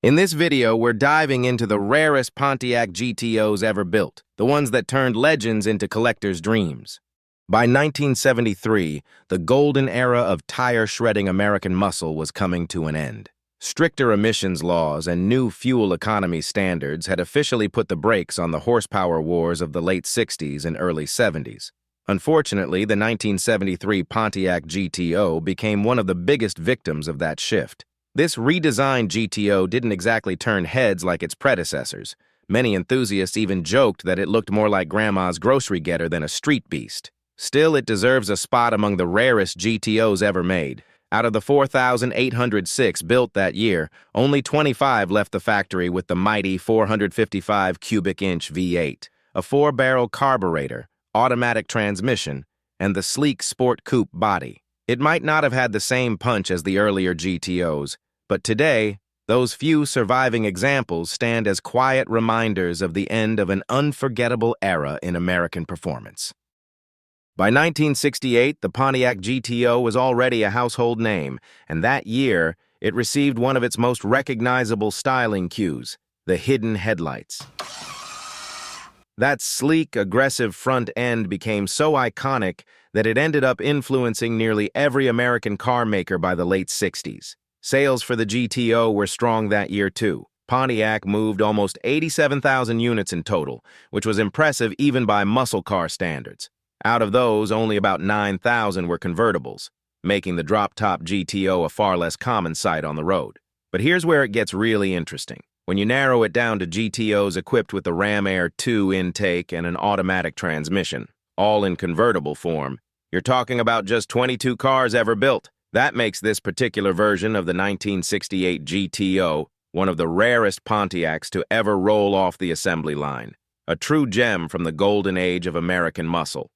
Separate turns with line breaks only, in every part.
In this video, we're diving into the rarest Pontiac GTOs ever built, the ones that turned legends into collectors' dreams. By 1973, the golden era of tire-shredding American muscle was coming to an end. Stricter emissions laws and new fuel economy standards had officially put the brakes on the horsepower wars of the late 60s and early 70s. Unfortunately, the 1973 Pontiac GTO became one of the biggest victims of that shift. This redesigned GTO didn't exactly turn heads like its predecessors. Many enthusiasts even joked that it looked more like Grandma's grocery getter than a street beast. Still, it deserves a spot among the rarest GTOs ever made. Out of the 4,806 built that year, only 25 left the factory with the mighty 455 cubic inch V8, a 4-barrel carburetor, automatic transmission, and the sleek sport coupe body. It might not have had the same punch as the earlier GTOs, but today, those few surviving examples stand as quiet reminders of the end of an unforgettable era in American performance. By 1968, the Pontiac GTO was already a household name, and that year, it received one of its most recognizable styling cues, the hidden headlights. That sleek, aggressive front end became so iconic that it ended up influencing nearly every American car maker by the late 60s. Sales for the GTO were strong that year, too. Pontiac moved almost 87,000 units in total, which was impressive even by muscle car standards. Out of those, only about 9,000 were convertibles, making the drop-top GTO a far less common sight on the road. But here's where it gets really interesting. When you narrow it down to GTOs equipped with the Ram Air 2 intake and an automatic transmission, all in convertible form, you're talking about just 22 cars ever built. That makes this particular version of the 1968 GTO one of the rarest Pontiacs to ever roll off the assembly line, a true gem from the golden age of American muscle.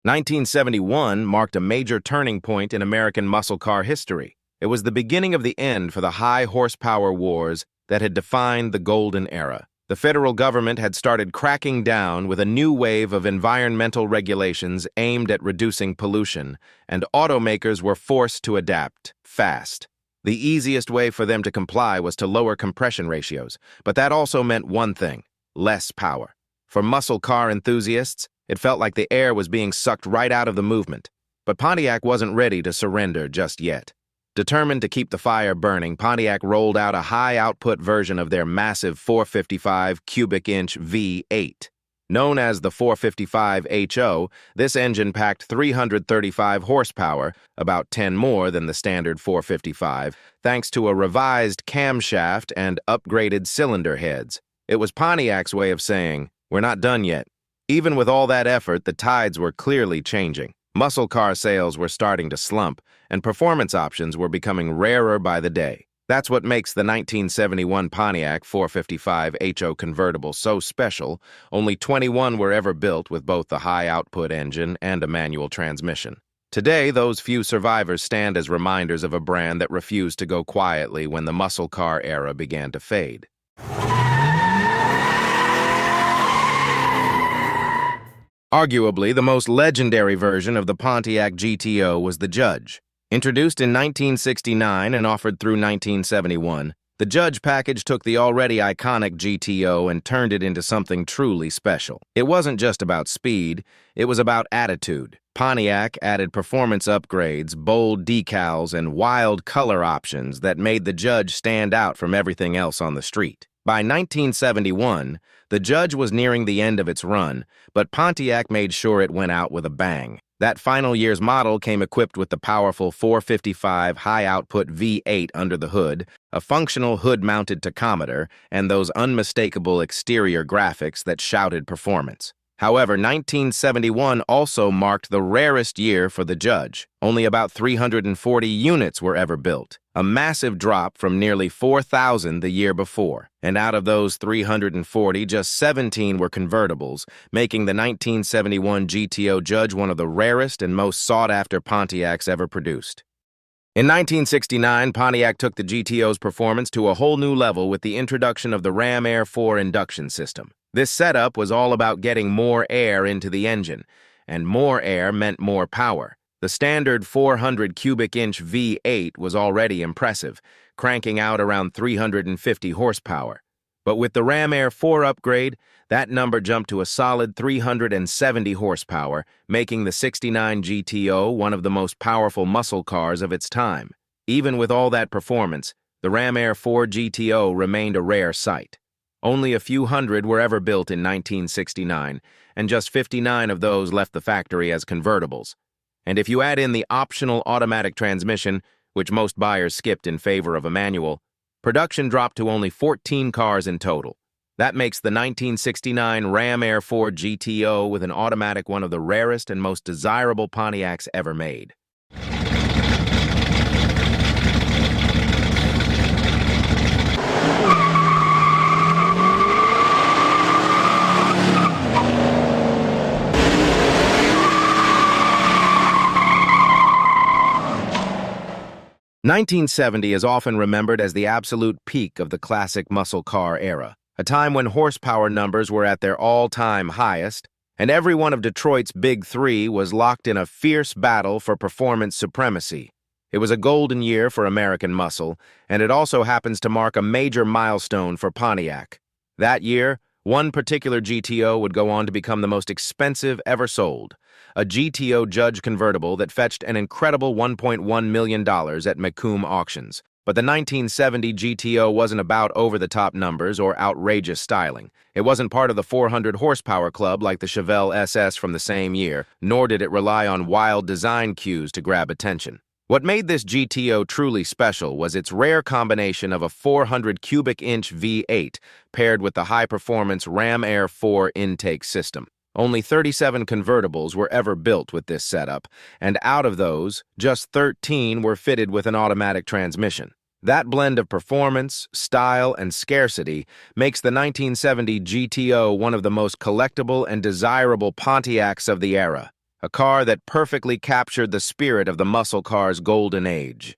1971 marked a major turning point in American muscle car history. It was the beginning of the end for the high horsepower wars that had defined the golden era. The federal government had started cracking down with a new wave of environmental regulations aimed at reducing pollution, and automakers were forced to adapt fast. The easiest way for them to comply was to lower compression ratios, but that also meant one thing: less power. For muscle car enthusiasts, it felt like the air was being sucked right out of the movement. But Pontiac wasn't ready to surrender just yet. Determined to keep the fire burning, Pontiac rolled out a high-output version of their massive 455 cubic inch V8. Known as the 455 HO, this engine packed 335 horsepower, about 10 more than the standard 455, thanks to a revised camshaft and upgraded cylinder heads. It was Pontiac's way of saying, "We're not done yet." Even with all that effort, the tides were clearly changing. Muscle car sales were starting to slump, and performance options were becoming rarer by the day. That's what makes the 1971 Pontiac 455 HO convertible so special. Only 21 were ever built with both the high-output engine and a manual transmission. Today, those few survivors stand as reminders of a brand that refused to go quietly when the muscle car era began to fade. Arguably, the most legendary version of the Pontiac GTO was the Judge. Introduced in 1969 and offered through 1971, the Judge package took the already iconic GTO and turned it into something truly special. It wasn't just about speed, it was about attitude. Pontiac added performance upgrades, bold decals, and wild color options that made the Judge stand out from everything else on the street. By 1971, the Judge was nearing the end of its run, but Pontiac made sure it went out with a bang. That final year's model came equipped with the powerful 455 high-output V8 under the hood, a functional hood-mounted tachometer, and those unmistakable exterior graphics that shouted performance. However, 1971 also marked the rarest year for the Judge. Only about 340 units were ever built, a massive drop from nearly 4,000 the year before. And out of those 340, just 17 were convertibles, making the 1971 GTO Judge one of the rarest and most sought-after Pontiacs ever produced. In 1969, Pontiac took the GTO's performance to a whole new level with the introduction of the Ram Air 4 induction system. This setup was all about getting more air into the engine, and more air meant more power. The standard 400 cubic inch V8 was already impressive, cranking out around 350 horsepower. But with the Ram Air 4 upgrade, that number jumped to a solid 370 horsepower, making the '69 GTO one of the most powerful muscle cars of its time. Even with all that performance, the Ram Air 4 GTO remained a rare sight. Only a few hundred were ever built in 1969, and just 59 of those left the factory as convertibles. And if you add in the optional automatic transmission, which most buyers skipped in favor of a manual, production dropped to only 14 cars in total. That makes the 1969 Ram Air 4 GTO with an automatic one of the rarest and most desirable Pontiacs ever made. '70 is often remembered as the absolute peak of the classic muscle car era, a time when horsepower numbers were at their all-time highest, and every one of Detroit's Big Three was locked in a fierce battle for performance supremacy. It was a golden year for American muscle, and it also happens to mark a major milestone for Pontiac. That year, one particular GTO would go on to become the most expensive ever sold, a GTO Judge convertible that fetched an incredible $1.1 million at Macomb auctions. But the 1970 GTO wasn't about over-the-top numbers or outrageous styling. It wasn't part of the 400 horsepower club like the Chevelle SS from the same year, nor did it rely on wild design cues to grab attention. What made this GTO truly special was its rare combination of a 400 cubic inch V8 paired with the high-performance Ram Air 4 intake system. Only 37 convertibles were ever built with this setup, and out of those, just 13 were fitted with an automatic transmission. That blend of performance, style, and scarcity makes the 1970 GTO one of the most collectible and desirable Pontiacs of the era, a car that perfectly captured the spirit of the muscle car's golden age.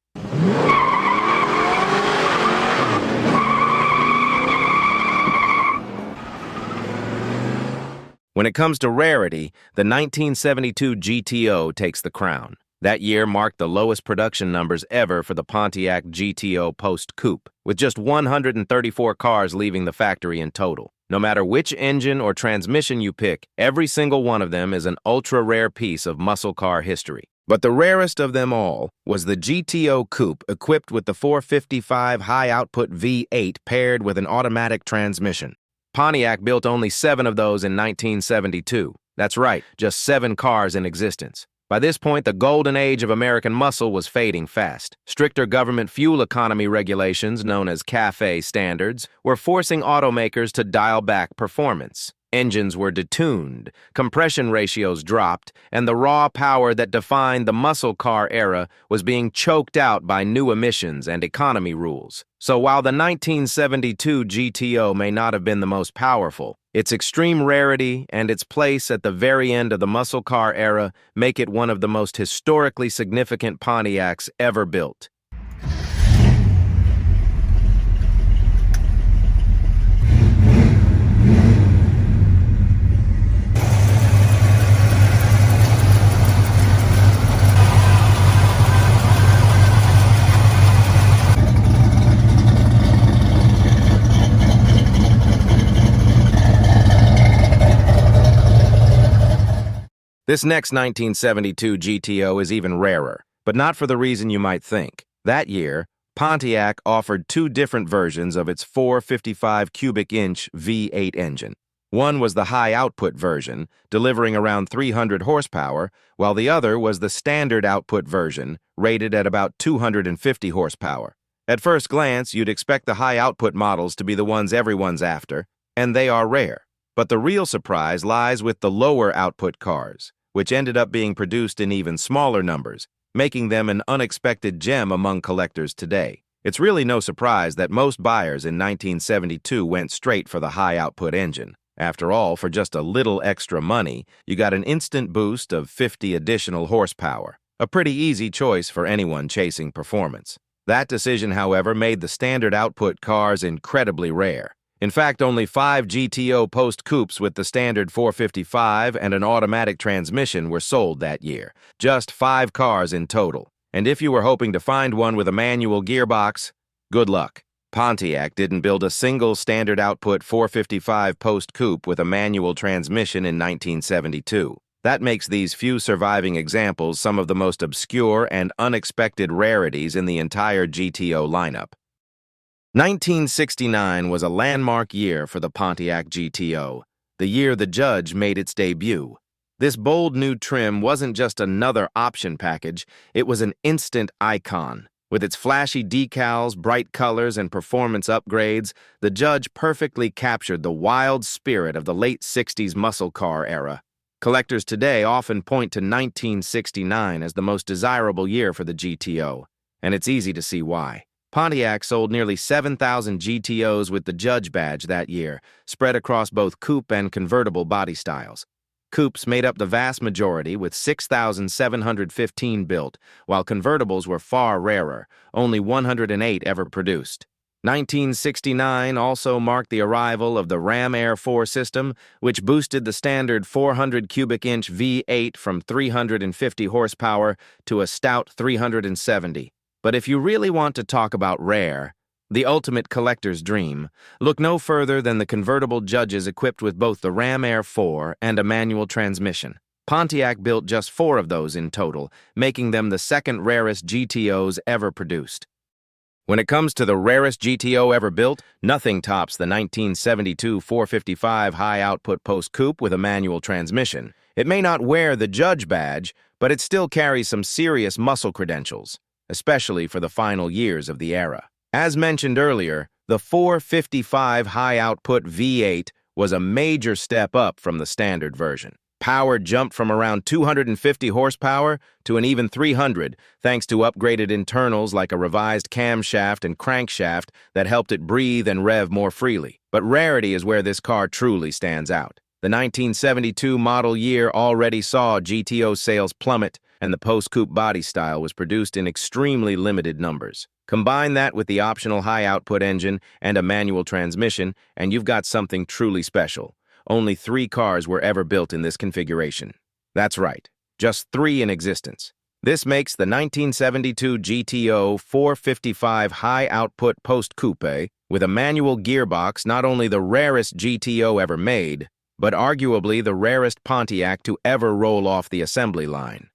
When it comes to rarity, the 1972 GTO takes the crown. That year marked the lowest production numbers ever for the Pontiac GTO post-coupe, with just 134 cars leaving the factory in total. No matter which engine or transmission you pick, every single one of them is an ultra-rare piece of muscle car history. But the rarest of them all was the GTO Coupe equipped with the 455 high-output V8 paired with an automatic transmission. Pontiac built only 7 of those in 1972. That's right, just 7 cars in existence. By this point, the golden age of American muscle was fading fast. Stricter government fuel economy regulations, known as CAFE standards, were forcing automakers to dial back performance. Engines were detuned, compression ratios dropped, and the raw power that defined the muscle car era was being choked out by new emissions and economy rules. So while the 1972 GTO may not have been the most powerful, its extreme rarity and its place at the very end of the muscle car era make it one of the most historically significant Pontiacs ever built. This next 1972 GTO is even rarer, but not for the reason you might think. That year, Pontiac offered 2 different versions of its 455 cubic inch V8 engine. One was the high-output version, delivering around 300 horsepower, while the other was the standard output version, rated at about 250 horsepower. At first glance, you'd expect the high-output models to be the ones everyone's after, and they are rare. But the real surprise lies with the lower output cars, which ended up being produced in even smaller numbers, making them an unexpected gem among collectors today. It's really no surprise that most buyers in 1972 went straight for the high output engine. After all, for just a little extra money, you got an instant boost of 50 additional horsepower, a pretty easy choice for anyone chasing performance. That decision, however, made the standard output cars incredibly rare. In fact, only 5 GTO post coupes with the standard 455 and an automatic transmission were sold that year. Just 5 cars in total. And if you were hoping to find one with a manual gearbox, good luck. Pontiac didn't build a single standard output 455 post coupe with a manual transmission in 1972. That makes these few surviving examples some of the most obscure and unexpected rarities in the entire GTO lineup. 1969 was a landmark year for the Pontiac GTO, the year the Judge made its debut. This bold new trim wasn't just another option package, it was an instant icon. With its flashy decals, bright colors, and performance upgrades, the Judge perfectly captured the wild spirit of the late 60s muscle car era. Collectors today often point to 1969 as the most desirable year for the GTO, and it's easy to see why. Pontiac sold nearly 7,000 GTOs with the Judge badge that year, spread across both coupe and convertible body styles. Coupes made up the vast majority, with 6,715 built, while convertibles were far rarer, only 108 ever produced. 1969 also marked the arrival of the Ram Air 4 system, which boosted the standard 400 cubic inch V8 from 350 horsepower to a stout 370. But if you really want to talk about rare, the ultimate collector's dream, look no further than the convertible Judges equipped with both the Ram Air 4 and a manual transmission. Pontiac built just 4 of those in total, making them the second rarest GTOs ever produced. When it comes to the rarest GTO ever built, nothing tops the 1972 455 high-output post coupe with a manual transmission. It may not wear the Judge badge, but it still carries some serious muscle credentials, especially for the final years of the era. As mentioned earlier, the 455 high-output V8 was a major step up from the standard version. Power jumped from around 250 horsepower to an even 300, thanks to upgraded internals like a revised camshaft and crankshaft that helped it breathe and rev more freely. But rarity is where this car truly stands out. The 1972 model year already saw GTO sales plummet, and the post-coupe body style was produced in extremely limited numbers. Combine that with the optional high-output engine and a manual transmission, and you've got something truly special. Only 3 cars were ever built in this configuration. That's right, just 3 in existence. This makes the 1972 GTO 455 high-output post-coupe with a manual gearbox not only the rarest GTO ever made, but arguably the rarest Pontiac to ever roll off the assembly line.